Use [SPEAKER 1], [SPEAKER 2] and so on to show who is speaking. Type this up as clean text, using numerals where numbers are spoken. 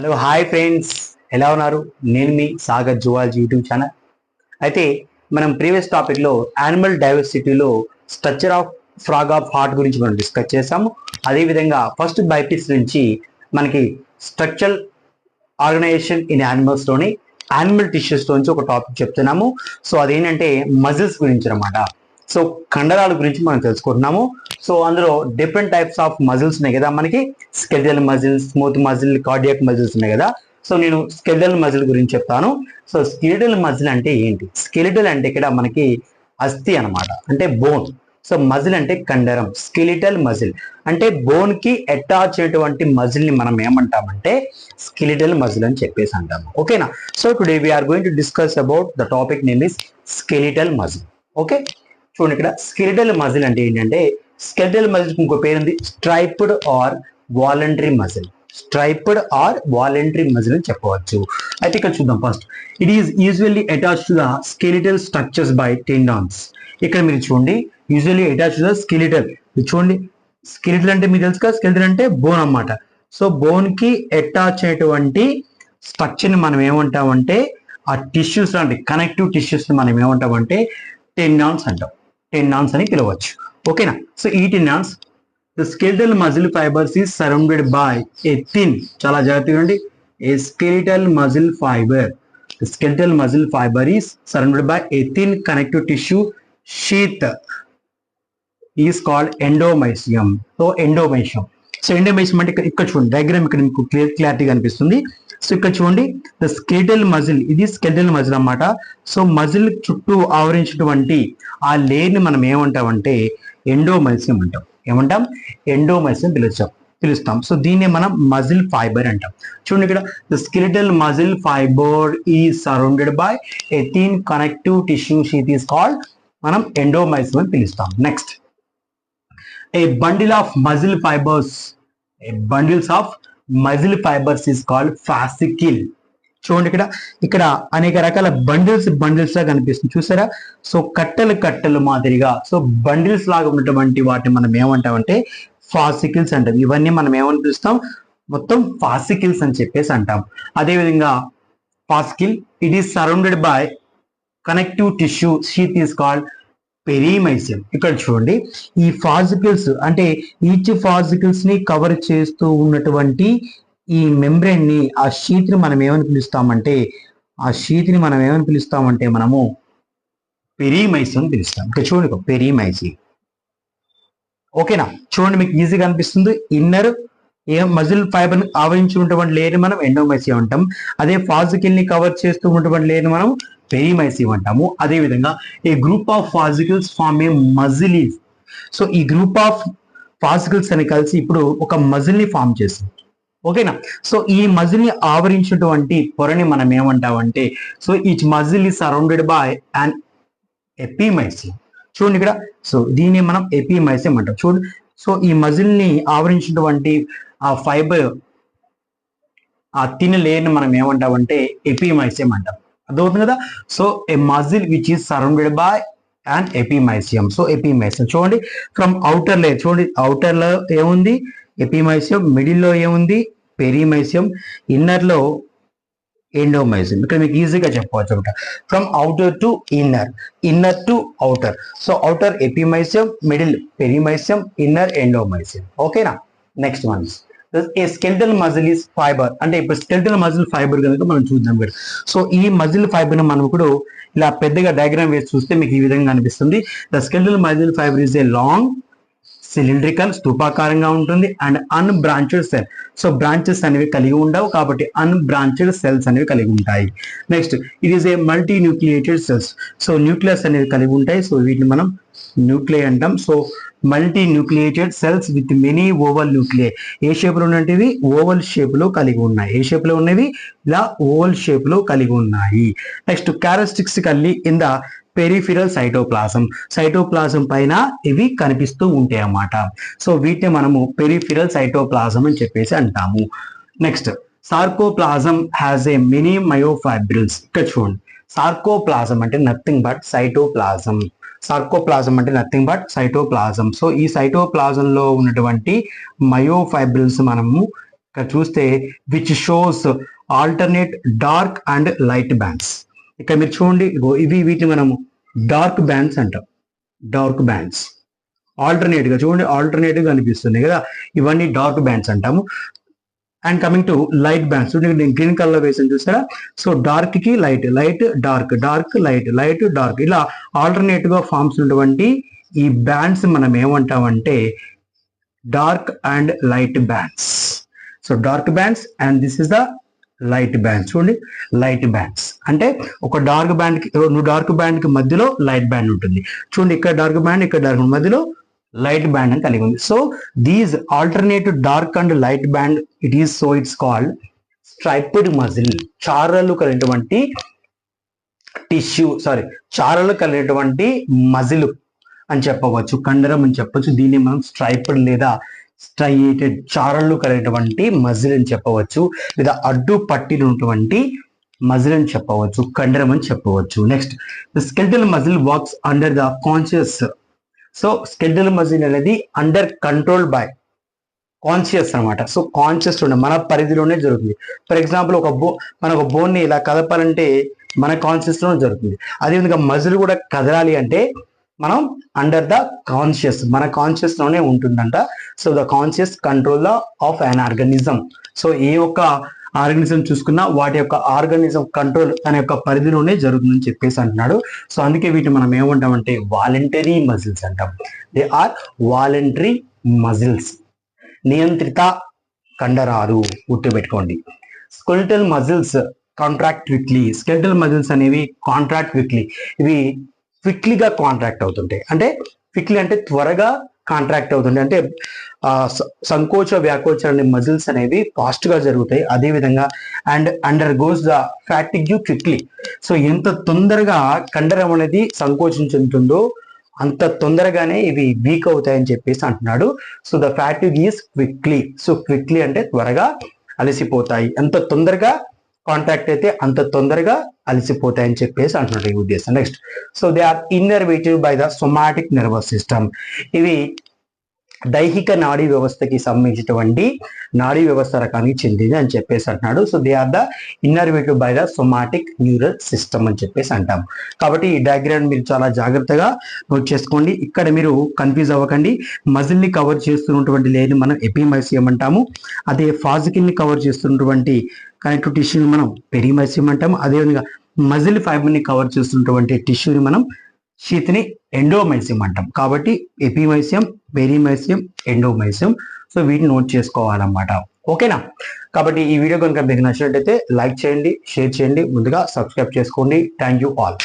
[SPEAKER 1] Hello hi friends, ఎలా ఉన్నారు? నేను మీ సాగర్ జువాలజీ యూట్యూబ్ ఛానల్. అయితే మనం ప్రీవియస్ టాపిక్లో యానిమల్ డైవర్సిటీలో structure of frog of heart గురించి మనం డిస్కస్ చేసాము. అదేవిధంగా ఫస్ట్ బైపిక్స్ నుంచి మనకి స్ట్రక్చరల్ ఆర్గనైజేషన్ ఇన్ యానిమల్స్లోని యానిమల్ టిష్యూస్ నుంచి ఒక టాపిక్ చెప్తున్నాము. సో అదేంటంటే మజిల్స్ గురించి అనమాట. సో కండరాల గురించి మనం తెలుసుకుంటున్నాము. సో అందులో డిఫరెంట్ టైప్స్ ఆఫ్ మజిల్స్ ఉన్నాయి కదా, మనకి skeletal muscles, smooth muscle, cardiac muscles ఉన్నాయి కదా. సో నేను స్కెలిటల్ మజిల్ గురించి చెప్తాను. సో స్కెలిటల్ మజిల్ అంటే ఏంటి? స్కెలిటల్ అంటే ఇక్కడ మనకి అస్థి అనమాట, అంటే బోన్. సో మజిల్ అంటే కండరం. స్కెలిటల్ మజిల్ అంటే బోన్ కి అటాచ్ అయినటువంటి మజిల్ ని మనం ఏమంటామంటే స్కెలిటల్ మజిల్ అని చెప్పేసి అంటాము. ఓకేనా? So today we're going to discuss about the topic name is skeletal muscle. Okay, చూడండి ఇక్కడ స్కెలిటల్ మజిల్ అంటే ఏంటంటే, స్కెలిటల్ మజిల్ ఇంకో పేరు ఉంది striped or voluntary muscle. Striped or voluntary muscle అని చెప్పవచ్చు. అయితే ఇక్కడ చూద్దాం. First, it is usually attached to the skeletal structures by tendons. ఇక్కడ మీరు చూడండి, usually attached to the skeletal. చూడండి, స్కెలిటల్ అంటే మీకు తెలుసు కదా, స్కెలిటల్ అంటే బోన్ అన్నమాట. సో బోన్ కి అటాచ్ అయినటువంటి స్ట్రక్చర్ ని మనం ఏమంటామంటే, ఆ టిష్యూస్ లాంటి కనెక్టివ్ టిష్యూస్ ని మనం ఏమంటామంటే టెండాన్స్ అంటాం. టెండాన్స్ అని పిలవచ్చు. ఓకేనా? సో ఈ tendons, the skeletal muscle fibres is surrounded by a thin, చాలా జాగ్రత్తగా ఉండండి, a skeletal muscle fibre. The skeletal muscle fibre is surrounded by a thin connective tissue sheath is called endomysium. So endomysium. So endomysium అంటే ఇక్కడ చూడండి, diagram ఇక్కడ మీకు క్లారిటీగా అనిపిస్తుంది. సో ఇక్కడ చూడండి, ద స్కెలిటల్ మజిల్, ఇది స్కెలిటల్ మజిల్ అన్నమాట. సో మజిల్ చుట్టూ ఆవరించినటువంటి ఆ లేయర్ ని మనం ఏమంటామంటే ఎండోమైసియం అంటాం. ఏమంటాం? ఎండోమైసియం పిలుస్తాం. సో దీన్ని మనం మజిల్ ఫైబర్ అంటాం. చూడండి ఇక్కడ, the skeletal muscle fibre is surrounded by a thin connective tissue sheath is called, మనం ఎండోమైసియం అని పిలుస్తాం. Next, a bundle of muscle fibres, a bundles of muscle fibres is called fascicle. చూడండి ఇక్కడ అనేక రకాల బండిల్స్ లాగా కనిపిస్తుంది, చూసారా? సో కట్టలు మాదిరిగా, సో బండిల్స్ లాగా ఉన్నటువంటి వాటిని మనం ఏమంటామంటే ఫాసికిల్స్ అంటాం. ఇవన్నీ మనం ఏమని పిలుస్తాం? మొత్తం ఫాసికిల్స్ అని చెప్పేసి అంటాం. అదేవిధంగా fascicle, it is surrounded by connective tissue sheath is called perimysium. ఇక్కడ చూడండి, ఈ ఫాసికిల్స్ అంటే ఈచ్ ఫాసికిల్స్ ని కవర్ చేస్తూ ఉన్నటువంటి ఈ మెంబ్రెయిన్ ని, ఆ షీత్ ని మనం ఏమని పిలుస్తామంటే మనము పెరిమైసియం పిలుస్తాం. ఇక్కడ చూడండి, పెరిమైసియం. ఓకేనా? చూడండి, మీకు ఈజీగా అనిపిస్తుంది. ఇన్నర్ మజిల్ ఫైబర్ ని ఆవరించి ఉన్నటువంటి లేయర్ ని మనం ఎండోమైసియం అంటాం. అదే ఫాసికిల్ ని కవర్ చేస్తూ ఉన్నటువంటి లేయర్ ని మనం పెరిమైసియం అంటాము. అదే విధంగా a group of fascicles form a muscle. So ఈ గ్రూప్ ఆఫ్ ఫాసికిల్స్ అని కలిసి ఇప్పుడు ఒక మజిల్ ని ఫామ్ చేస్తుంది. ఓకేనా? సో ఈ మజిల్ ని ఆవరించినటువంటి పొరని మనం ఏమంటామంటే, so each muscle is surrounded by and ఎపిమైసియం. చూడండి ఇక్కడ, సో దీన్ని మనం ఎపిమైసియం అంటాం. చూడండి, సో ఈ మజిల్ ని ఆవరించినటువంటి ఆ ఫైబర్, ఆ థిన్ లేయర్ ని మనం ఏమంటామంటే ఎపిమైసియం అంటాం. అర్థమవుతుంది కదా? So A muscle which is surrounded by and ఎపిమైసియం. So ఎపిమైసియం చూడండి, ఫ్రమ్ అవుటర్ లేయర్, చూడండి అవుటర్ లో ఏముంది? ఎపిమైసియం. మిడిల్ లో ఏముంది? పెరిమైసియం. ఇన్నర్ లో ఎండోమైసియం. ఇక్కడ మీకు ఈజీగా చెప్పవచ్చు అనమాట, from outer to inner, inner to outer. So outer epimysium, middle perimysium, inner endomysium. ఓకేనా? Next one, a skeletal muscle is fibre. అంటే ఇప్పుడు స్కెలిటల్ మజిల్ ఫైబర్ కనుక మనం చూద్దాం ఇక్కడ. సో ఈ మజిల్ ఫైబర్ ని మనం ఇప్పుడు ఇలా పెద్దగా డయాగ్రామ్ వేసి చూస్తే మీకు ఈ విధంగా అనిపిస్తుంది. The skeletal muscle fibre is a long cylindrical, స్థూపాకారంగా ఉంటుంది, and unbranched cell. So branches అనేవి కలిగి ఉండవు కాబట్టి అన్బ్రాంచెడ్ సెల్స్ అనేవి కలిగి ఉంటాయి. Next, it is a multi nucleated cells. So nucleus అనేవి కలిగి ఉంటాయి. సో వీటిని మనం న్యూక్లియై అంటాం. So multi nucleated cells with many oval nuclei. ఏ షేప్ లో ఉన్నటివి? ఓవల్ షేప్ లో కలిగి ఉన్నాయి. ఏ షేప్ లో ఉన్నవి? ఇలా ఓవల్ షేప్ లో కలిగి ఉన్నాయి. Next, characteristically in the peripheral cytoplasm. Cytoplasm పైన ఇవి కనిపిస్తూ ఉంటాయి అన్నమాట. సో వీటిని మనము పెరిఫిరల్ సైటోప్లాజం అని చెప్పేసి అంటాము. Next, sarcoplasm has a many myofibrils. ఇక్కడ చూడండి, సార్కోప్లాజం అంటే నథింగ్ బట్ సైటోప్లాజం. సార్కోప్లాజం అంటే నథింగ్ బట్ సైటోప్లాజం. సో ఈ సైటోప్లాజంలో ఉన్నటువంటి మయోఫైబ్రిల్స్ మనము ఇక్కడ చూస్తే which shows alternate dark and light bands. ఇక్కడ మీరు చూడండి, ఇవి వీటిని మనము డార్క్ బ్యాండ్స్ అంటాం. డార్క్ బ్యాండ్స్ ఆల్టర్నేట్ గా చూడండి, ఆల్టర్నేటివ్ గా అనిపిస్తున్నాయి కదా, ఇవన్నీ డార్క్ బ్యాండ్స్ అంటాము. And coming to light bands, నేను గ్రీన్ కలర్ వేసాను చూసారా. సో డార్క్ కి light, light dark, dark light, light dark, ఇలా ఆల్టర్నేట్ గా ఫార్మ్స్ ఉన్నటువంటి ఈ బ్యాండ్స్ మనం ఏమంటామంటే dark and light bands. So dark bands and this is the light band. చూడండి, లైట్ బ్యాండ్స్ అంటే ఒక డార్క్ బ్యాండ్ కి, డార్క్ బ్యాండ్ కి మధ్యలో లైట్ బ్యాండ్ ఉంటుంది. చూడండి, ఇక్కడ డార్క్ బ్యాండ్, ఇక్కడ డార్క్, మధ్యలో లైట్ బ్యాండ్ అని కలిగి ఉంది. So these alternative dark and light band it is, so it's called striped muscle. చారలు కలిగినటువంటి టిష్యూ, చారలు కలిగినటువంటి మజిల్ అని చెప్పవచ్చు, కండరం అని చెప్పవచ్చు. దీన్ని మనం స్ట్రైప్డ్ లేదా స్ట్రైటెడ్, చారళ్ళు కలిగినటువంటి మజిల్ అని చెప్పవచ్చు, లేదా అడ్డు పట్టినటువంటి మజిల్ అని చెప్పవచ్చు, కండరం అని చెప్పవచ్చు. Next, the skeletal muscle works under the conscious. So skeletal muscle అనేది అండర్ కంట్రోల్ బై కాన్షియస్ అనమాట. సో కాన్షియస్ మన పరిధిలోనే జరుగుతుంది. ఫర్ ఎగ్జాంపుల్ మన ఒక బోన్ని ఇలా కదపాలంటే మన కాన్షియస్ లోనే జరుగుతుంది. అదేవిధంగా మజిల్ కూడా కదలాలి అంటే మనం అండర్ ద కాన్షియస్, మన కాన్షియస్ లోనే ఉంటుందంట. So the conscious control of an organism. So ఏ ఒక్క ఆర్గానిజం చూసుకున్నా వాటి యొక్క ఆర్గానిజం కంట్రోల్ అనే యొక్క పరిధిలోనే జరుగుతుందని చెప్పేసి అంటున్నాడు. సో అందుకే వీటిని మనం ఏమంటామంటే వాలంటరీ మజిల్స్ అంటాం. దే ఆర్ వాలంటరీ మజిల్స్, నియంత్రిత కండరాలు, గుర్తుపెట్టుకోండి. Skeletal muscles contract quickly. Skeletal muscles అనేవి కాంట్రాక్ట్ క్విక్లీ, ఇవి క్విక్లీగా కాంట్రాక్ట్ అవుతుంటాయి. అంటే క్విక్లీ అంటే త్వరగా కాంట్రాక్ట్ అవుతుంది, అంటే సంకోచ వ్యాకోచ అనే మజిల్స్ అనేవి ఫాస్ట్ గా జరుగుతాయి. అదేవిధంగా and under goes the fatigue quickly. So ఎంత తొందరగా కండరం అనేది సంకోచం చెందుతుందో అంత తొందరగానే ఇవి వీక్ అవుతాయని చెప్పేసి అంటున్నాడు. So the fatigue is quickly. So quickly అంటే త్వరగా అలసిపోతాయి, ఎంత తొందరగా కాంటాక్ట్ అయితే అంత తొందరగా అలసిపోతాయని చెప్పేసి అంటున్నాడు ఈ ఉద్దేశం. Next, so they are innervative by the somatic nervous system. ఇవి దైహిక నాడీ వ్యవస్థకి సంబంధించినటువంటి నాడీ వ్యవస్థ రకానికి చెందింది అని చెప్పేసి అంటున్నాడు. So they are the innervative by the somatic neural system అని చెప్పేసి అంటాం. కాబట్టి ఈ డయాగ్రామ్ మీరు చాలా జాగ్రత్తగా నోట్ చేసుకోండి. ఇక్కడ మీరు కన్ఫ్యూజ్ అవ్వకండి. మజిల్ ని కవర్ చేస్తున్నటువంటి లేయర్ని మనం ఎపిమైసియం అంటాము. అదే ఫాజికిల్ ని కవర్ చేస్తున్నటువంటి కనెక్టివ్ టిష్యూని మనం పెరిమైసియం అంటాము. అదేవిధంగా మజిల్ ఫైబర్ ని కవర్ చేస్తున్నటువంటి టిష్యూని మనం షీత్ని ఎండోమైసియం అంటాం. కాబట్టి ఎపిమైసియం, పెరిమైసియం, ఎండోమైసియం. సో వీటిని నోట్ చేసుకోవాలన్నమాట. ఓకేనా? కాబట్టి ఈ వీడియో కనుక మీకు నచ్చినట్టయితే లైక్ చేయండి, షేర్ చేయండి, ముందుగా సబ్స్క్రైబ్ చేసుకోండి. Thank you all.